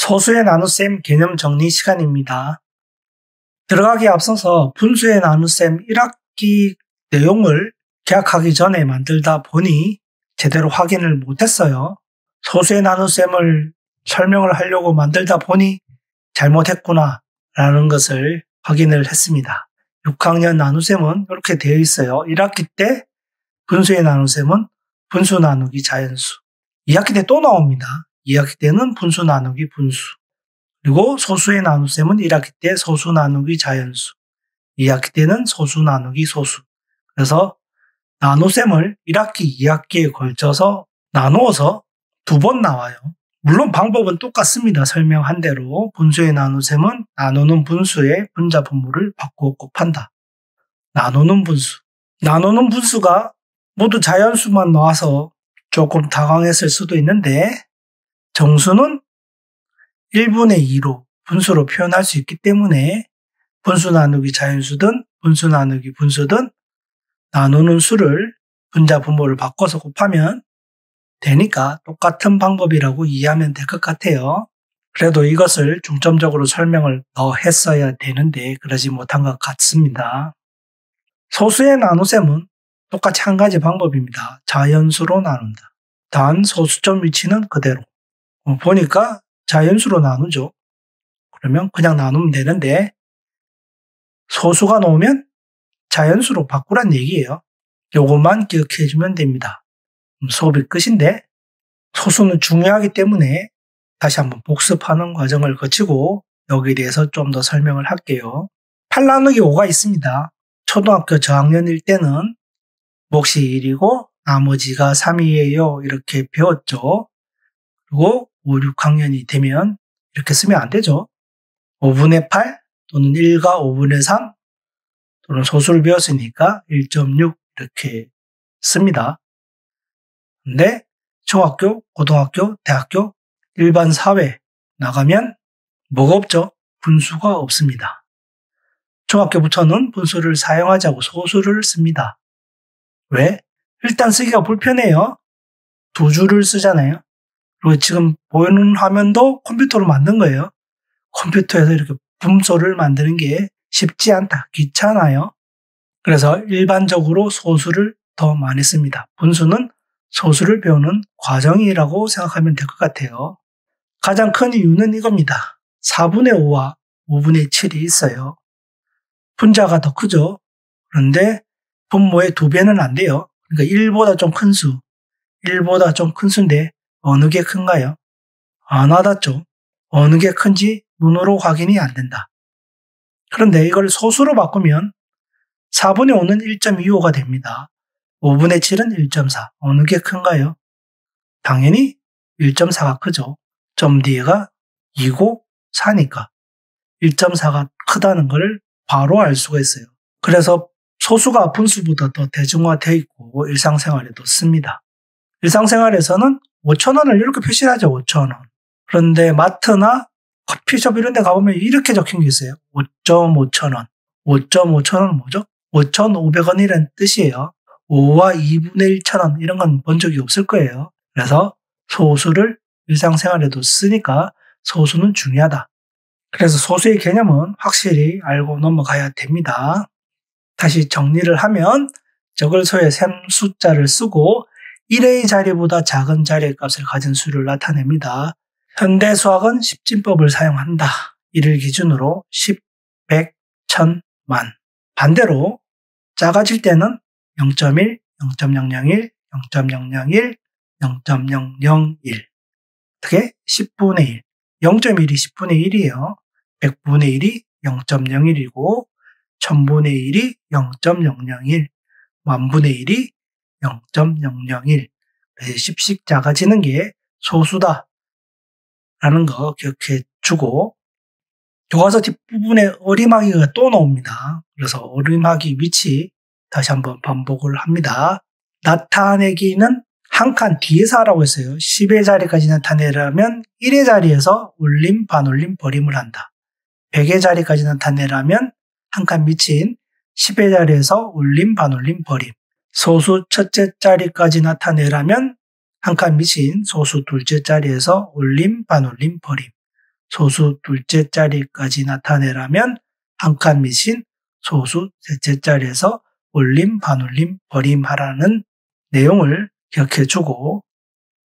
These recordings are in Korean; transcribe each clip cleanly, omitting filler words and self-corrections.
소수의 나눗셈 개념 정리 시간입니다. 들어가기에 앞서서 분수의 나눗셈 1학기 내용을 개학하기 전에 만들다 보니 제대로 확인을 못했어요. 소수의 나눗셈을 설명을 하려고 만들다 보니 잘못했구나 라는 것을 확인을 했습니다. 6학년 나눗셈은 이렇게 되어 있어요. 1학기 때 분수의 나눗셈은 분수 나누기 자연수. 2학기 때 또 나옵니다. 2학기 때는 분수 나누기 분수. 그리고 소수의 나눗셈은 1학기 때 소수 나누기 자연수. 2학기 때는 소수 나누기 소수. 그래서 나눗셈을 1학기, 2학기에 걸쳐서 나누어서 2번 나와요. 물론 방법은 똑같습니다. 설명한 대로 분수의 나눗셈은 나누는 분수의 분자 분모를 바꾸어 곱한다. 나누는 분수. 나누는 분수가 모두 자연수만 나와서 조금 당황했을 수도 있는데 정수는 1분의 2로 분수로 표현할 수 있기 때문에 분수 나누기 자연수든 분수 나누기 분수든 나누는 수를 분자 분모를 바꿔서 곱하면 되니까 똑같은 방법이라고 이해하면 될 것 같아요. 그래도 이것을 중점적으로 설명을 더 했어야 되는데 그러지 못한 것 같습니다. 소수의 나눗셈은 똑같이 한 가지 방법입니다. 자연수로 나눈다. 단 소수점 위치는 그대로. 보니까 자연수로 나누죠. 그러면 그냥 나누면 되는데 소수가 나오면 자연수로 바꾸란 얘기예요. 요것만 기억해 주면 됩니다. 수업이 끝인데 소수는 중요하기 때문에 다시 한번 복습하는 과정을 거치고 여기에 대해서 좀 더 설명을 할게요. 8 나누기 5가 있습니다. 초등학교 저학년일 때는 몫이 1이고 나머지가 3이에요. 이렇게 배웠죠. 그리고 5, 6학년이 되면 이렇게 쓰면 안 되죠. 5분의 8 또는 1과 5분의 3 또는 소수를 배웠으니까 1.6 이렇게 씁니다. 근데 중학교, 고등학교, 대학교, 일반 사회 나가면 뭐가 없죠? 분수가 없습니다. 중학교부터는 분수를 사용하지 않고 소수를 씁니다. 왜? 일단 쓰기가 불편해요. 2줄을 쓰잖아요. 그리고 지금 보이는 화면도 컴퓨터로 만든 거예요. 컴퓨터에서 이렇게 분소를 만드는 게 쉽지 않다. 귀찮아요. 그래서 일반적으로 소수를 더 많이 씁니다. 분수는 소수를 배우는 과정이라고 생각하면 될 것 같아요. 가장 큰 이유는 이겁니다. 4분의 5와 5분의 7이 있어요. 분자가 더 크죠. 그런데 분모의 2배는 안 돼요. 그러니까 1보다 좀 큰 수, 1보다 좀 큰 수인데 어느 게 큰가요? 안 와닿죠. 어느 게 큰지 눈으로 확인이 안 된다. 그런데 이걸 소수로 바꾸면 4분의 5는 1.25가 됩니다. 5분의 7은 1.4. 어느 게 큰가요? 당연히 1.4가 크죠. 점 뒤에가 2고 4니까 1.4가 크다는 걸 바로 알 수가 있어요. 그래서 소수가 분수보다 더 대중화되어 있고 일상생활에도 씁니다. 일상생활에서는 5,000원을 이렇게 표시하죠. 5,000원. 그런데 마트나 커피숍 이런 데 가보면 이렇게 적힌 게 있어요. 5.5천원. 5.5천원은 뭐죠? 5,500원이라는 뜻이에요. 5와 2분의 1천원 이런 건 본 적이 없을 거예요. 그래서 소수를 일상생활에도 쓰니까 소수는 중요하다. 그래서 소수의 개념은 확실히 알고 넘어가야 됩니다. 다시 정리를 하면 저글서의 셈 숫자를 쓰고 1의 자리보다 작은 자리의 값을 가진 수를 나타냅니다. 현대수학은 십진법을 사용한다. 이를 기준으로 10, 100, 1000, 만. 반대로 작아질 때는 0.1, 0.001, 0.001, 0.001. 어떻게? 10분의 1. 0.1이 10분의 1이에요. 100분의 1이 0.01이고 1000분의 1이 0.001, 만분의 1이 0.001. 10씩 작아지는 게 소수다 라는 거 기억해 주고 교과서 뒷부분에 어림하기가 또 나옵니다. 그래서 어림하기 위치 다시 한번 반복을 합니다. 나타내기는 한 칸 뒤에서 하라고 했어요. 10의 자리까지 나타내려면 1의 자리에서 올림, 반올림, 버림을 한다. 100의 자리까지 나타내려면 한 칸 밑인 10의 자리에서 올림, 반올림, 버림. 소수 첫째 자리까지 나타내려면 한 칸 밑인 소수 둘째 자리에서 올림, 반올림, 버림. 소수 둘째 자리까지 나타내라면 한 칸 밑인 소수 셋째 자리에서 올림, 반올림, 버림하라는 내용을 기억해주고,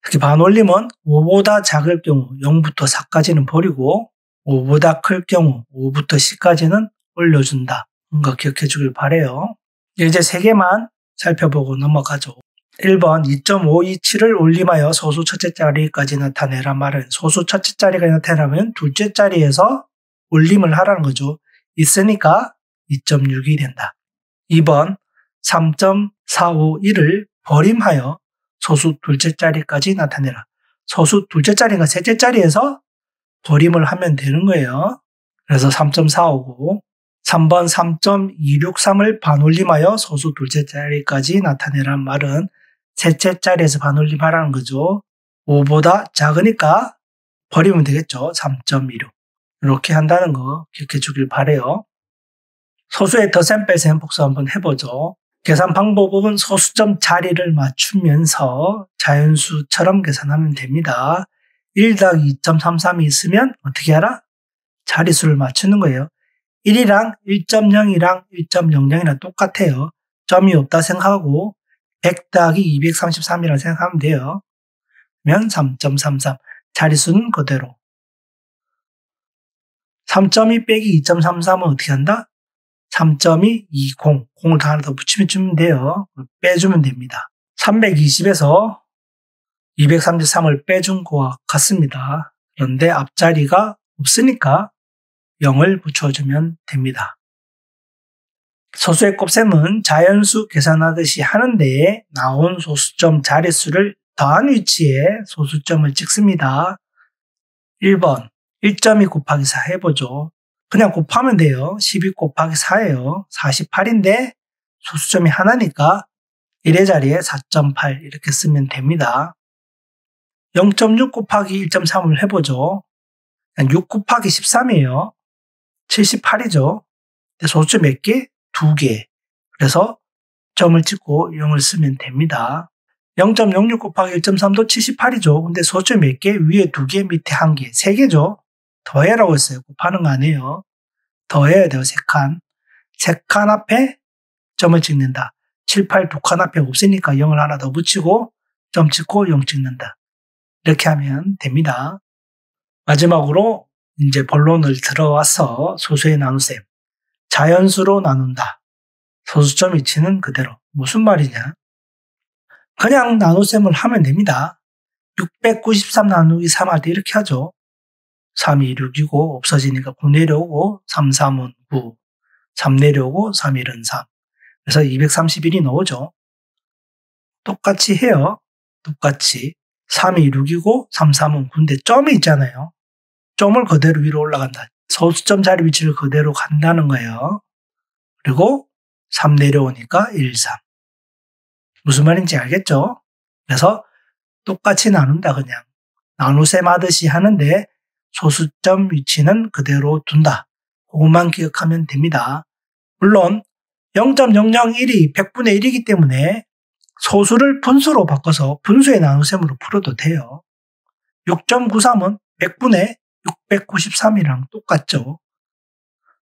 특히 반올림은 5보다 작을 경우 0부터 4까지는 버리고 5보다 클 경우 5부터 10까지는 올려준다. 거 기억해주길 바래요. 이제 3개만 살펴보고 넘어가죠. 1번 2.527을 올림하여 소수 첫째 자리까지 나타내란 말은 소수 첫째 자리가 나타나면 둘째 자리에서 올림을 하라는 거죠. 있으니까 2.6이 된다. 2번 3.451을 버림하여 소수 둘째 자리까지 나타내라. 소수 둘째 자리가 셋째 자리에서 버림을 하면 되는 거예요. 그래서 3.459. 3번 3.263을 반올림하여 소수 둘째 자리까지 나타내란 말은 셋째 자리에서 반올림하라는 거죠. 5보다 작으니까 버리면 되겠죠. 3.16. 이렇게 한다는 거 기억해 주길 바래요. 소수의 덧셈 뺄셈 복수 한번 해보죠. 계산 방법은 소수점 자리를 맞추면서 자연수처럼 계산하면 됩니다. 1 더하기 2.33이 있으면 어떻게 하라? 자리수를 맞추는 거예요. 1이랑 1.0이랑 1.00이랑 똑같아요. 점이 없다 생각하고 100 더하기 233이라고 생각하면 돼요. 그러면 3.33. 자리수는 그대로. 3.2 빼기 2.33은 어떻게 한다? 3.2, 20. 공을 다 하나 더 붙이면 주면 돼요. 빼주면 됩니다. 320에서 233을 빼준 거와 같습니다. 그런데 앞자리가 없으니까 0을 붙여주면 됩니다. 소수의 곱셈은 자연수 계산하듯이 하는데 나온 소수점 자릿수를 더한 위치에 소수점을 찍습니다. 1번 1.2 곱하기 4 해보죠. 그냥 곱하면 돼요. 12 곱하기 4예요. 48인데 소수점이 하나니까 1의 자리에 4.8 이렇게 쓰면 됩니다. 0.6 곱하기 1.3을 해보죠. 6 곱하기 13이에요. 78이죠. 소수점 몇 개? 2개. 그래서 점을 찍고 0을 쓰면 됩니다. 0.06 곱하기 1.3도 78이죠. 근데 소수점 몇 개? 위에 2개, 밑에 1개. 3개죠. 더해라고 했어요. 곱하는 거 아니에요. 더해야 돼요. 3칸. 3칸 앞에 점을 찍는다. 7, 8 2칸 앞에 없으니까 0을 하나 더 붙이고 점 찍고 0 찍는다. 이렇게 하면 됩니다. 마지막으로 이제 본론을 들어와서 소수의 나눗셈. 자연수로 나눈다. 소수점 위치는 그대로. 무슨 말이냐? 그냥 나눗셈을 하면 됩니다. 693 나누기 3 할 때 이렇게 하죠. 3이 6이고 없어지니까 9 내려오고 3, 3은 9, 3 내려오고 3, 1은 3. 그래서 231이 나오죠. 똑같이 해요. 똑같이. 3이 6이고 3, 3은 9인데 점이 있잖아요. 점을 그대로 위로 올라간다. 소수점 자리 위치를 그대로 간다는 거예요. 그리고 3 내려오니까 1, 3. 무슨 말인지 알겠죠? 그래서 똑같이 나눈다 그냥. 나눗셈 하듯이 하는데 소수점 위치는 그대로 둔다. 그것만 기억하면 됩니다. 물론 0.001이 100분의 1이기 때문에 소수를 분수로 바꿔서 분수의 나눗셈으로 풀어도 돼요. 6.93은 100분의 693이랑 똑같죠.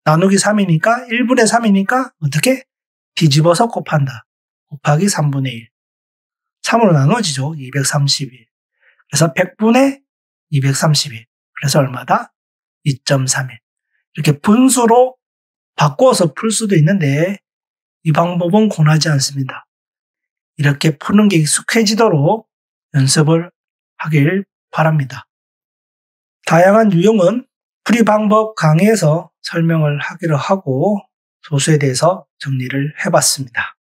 나누기 3이니까 1분의 3이니까 어떻게? 뒤집어서 곱한다. 곱하기 3분의 1. 3으로 나눠지죠. 231. 그래서 100분의 231. 그래서 얼마다? 2.31. 이렇게 분수로 바꿔서 풀 수도 있는데 이 방법은 권하지 않습니다. 이렇게 푸는 게 익숙해지도록 연습을 하길 바랍니다. 다양한 유형은 풀이 방법 강의에서 설명을 하기로 하고 소수에 대해서 정리를 해봤습니다.